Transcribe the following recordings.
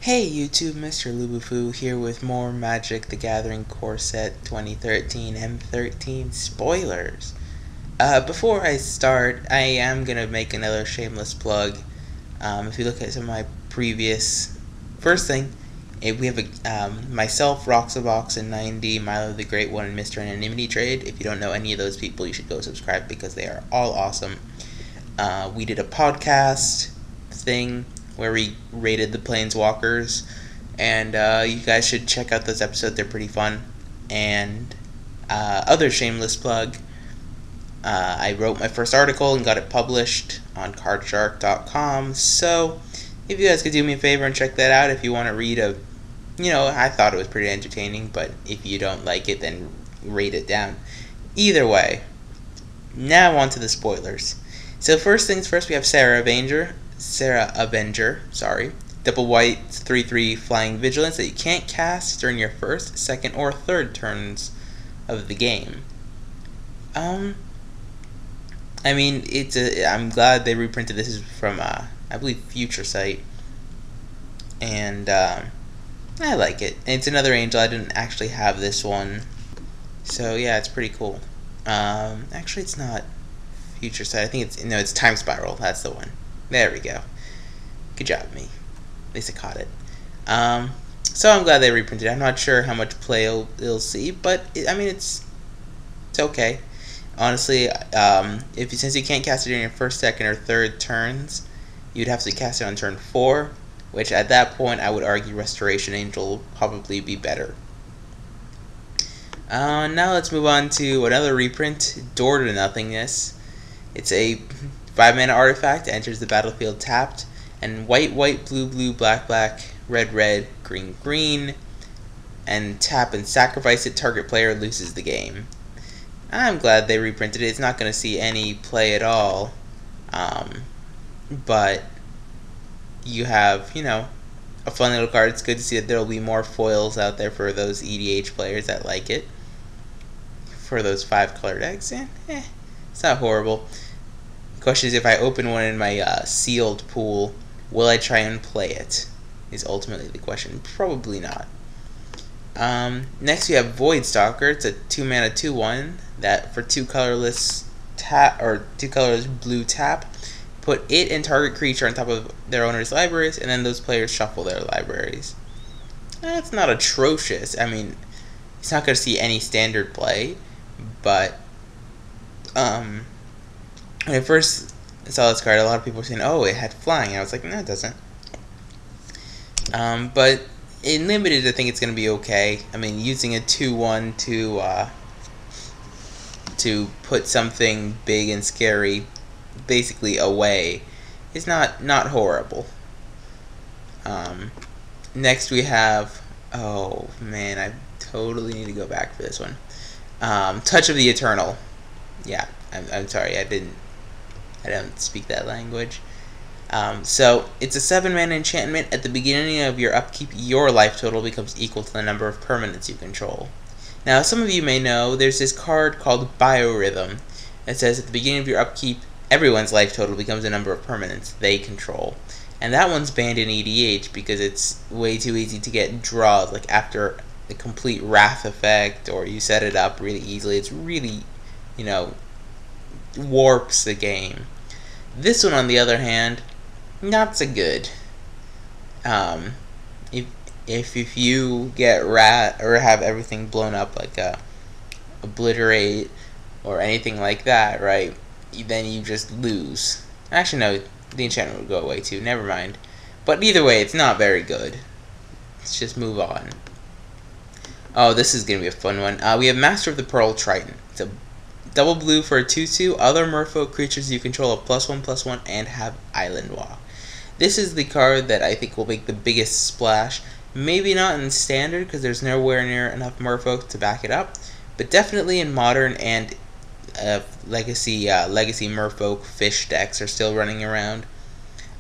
Hey YouTube, Mr. Lubufu here with more Magic the Gathering Core Set 2013 M13 spoilers. Before I start, I am going to make another shameless plug. If you look at some of my previous... First thing, we have myself, Roxabox, and 90, Milo the Great One, and Mr. Anonymity Trade. If you don't know any of those people, you should go subscribe because they are all awesome. We did a podcast thing where we rated the Planeswalkers, and you guys should check out those episodes. They're pretty fun. And other shameless plug, I wrote my first article and got it published on cardshark.com, so if you guys could do me a favor and check that out if you want to read I thought it was pretty entertaining, but if you don't like it, then rate it down. Either way, now on to the spoilers. So first things first, we have Sarah Avenger, double white 3/3 flying vigilance that you can't cast during your first, second, or third turns of the game. I'm glad they reprinted this. Is from I believe Future Sight, and I like it. And it's another angel. I didn't actually have this one, so yeah, it's pretty cool. Actually, it's not Future Sight. I think it's Time Spiral. That's the one. There we go. Good job, me. At least I caught it. So I'm glad they reprinted it. I'm not sure how much play it'll see, but it's okay. Honestly, since you can't cast it in your first, second, or third turns, you'd have to cast it on turn 4, which at that point I would argue Restoration Angel will probably be better. Now let's move on to another reprint, Door to Nothingness. It's a 5-mana artifact, enters the battlefield tapped, and white, blue, black, red, green, and tap and sacrifice it, target player loses the game. I'm glad they reprinted it. It's not going to see any play at all, but you have, a fun little card. It's good to see that there will be more foils out there for those EDH players that like it. For those 5-color decks, it's not horrible. Question is, if I open one in my sealed pool, will I try and play it? Is ultimately the question. Probably not. Next we have Void Stalker. It's a 2-mana 2/1 that for 2 colorless blue tap, put it and target creature on top of their owner's libraries, and then those players shuffle their libraries. That's not atrocious. It's not going to see any standard play, but when I first saw this card, a lot of people were saying, oh, it had flying. I was like, no, it doesn't. But in limited, I think it's going to be okay. Using a 2/1 to put something big and scary basically away is not horrible. Next we have, oh man, I totally need to go back for this one. Touch of the Eternal. Yeah, I'm sorry, I don't speak that language. So it's a 7-mana enchantment. At the beginning of your upkeep, your life total becomes equal to the number of permanents you control. Now, some of you may know there's this card called Biorhythm. It says at the beginning of your upkeep, everyone's life total becomes the number of permanents they control. And that one's banned in EDH because it's way too easy to get draws. Like after the complete Wrath effect, or you set it up really easily, it's really, warps the game. This one, on the other hand, not so good. If you get rat or have everything blown up like obliterate or anything like that, right? Then you just lose. Actually, no, the enchantment would go away too. Never mind. But either way, it's not very good. Let's just move on. Oh, this is gonna be a fun one. We have Master of the Pearl Triton. It's a double blue for a 2/2. Other merfolk creatures you control have +1/+1 and have Island Walk. This is the card that I think will make the biggest splash. Maybe not in standard because there's nowhere near enough merfolk to back it up, but definitely in modern and legacy merfolk fish decks are still running around.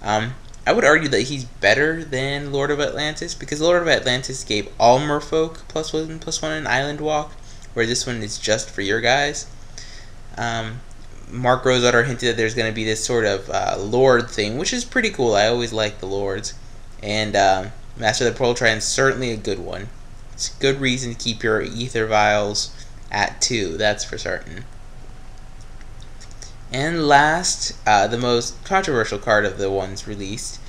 I would argue that he's better than Lord of Atlantis because Lord of Atlantis gave all merfolk +1/+1 and Island Walk, where this one is just for your guys. Mark Rosewater hinted that there's going to be this sort of Lord thing, which is pretty cool. I always like the Lords. And Master of the Pearl Triton is certainly a good one. It's a good reason to keep your Ether Vials at 2, that's for certain. And last, the most controversial card of the ones released,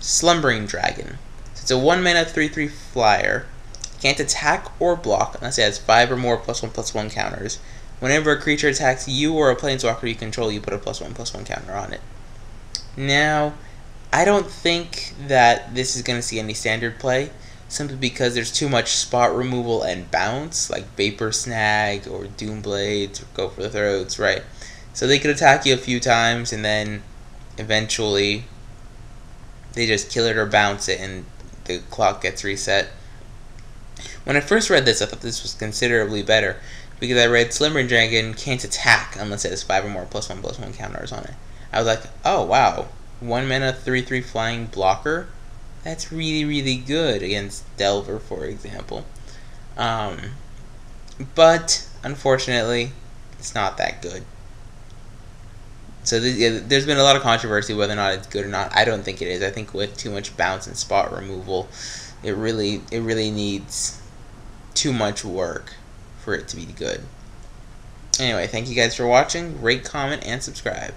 Slumbering Dragon. So it's a 1-mana 3/3 flyer. Can't attack or block unless it has 5 or more +1/+1 counters. Whenever a creature attacks you or a planeswalker you control, you put a +1/+1 counter on it. Now, I don't think that this is going to see any standard play, simply because there's too much spot removal and bounce, like Vapor Snag or Doomblades or Go for the Throats, right? So they could attack you a few times and then eventually they just kill it or bounce it and the clock gets reset. When I first read this, I thought this was considerably better because I read Slumbering Dragon can't attack unless it has 5 or more +1/+1 counters on it. I was like, oh wow, 1-mana 3/3 flying blocker? That's really, really good against Delver, for example. But unfortunately, it's not that good. So there's been a lot of controversy whether or not it's good or not. I don't think it is. I think with too much bounce and spot removal, it really needs too much work for it to be good. Anyway, thank you guys for watching. Rate, comment, and subscribe.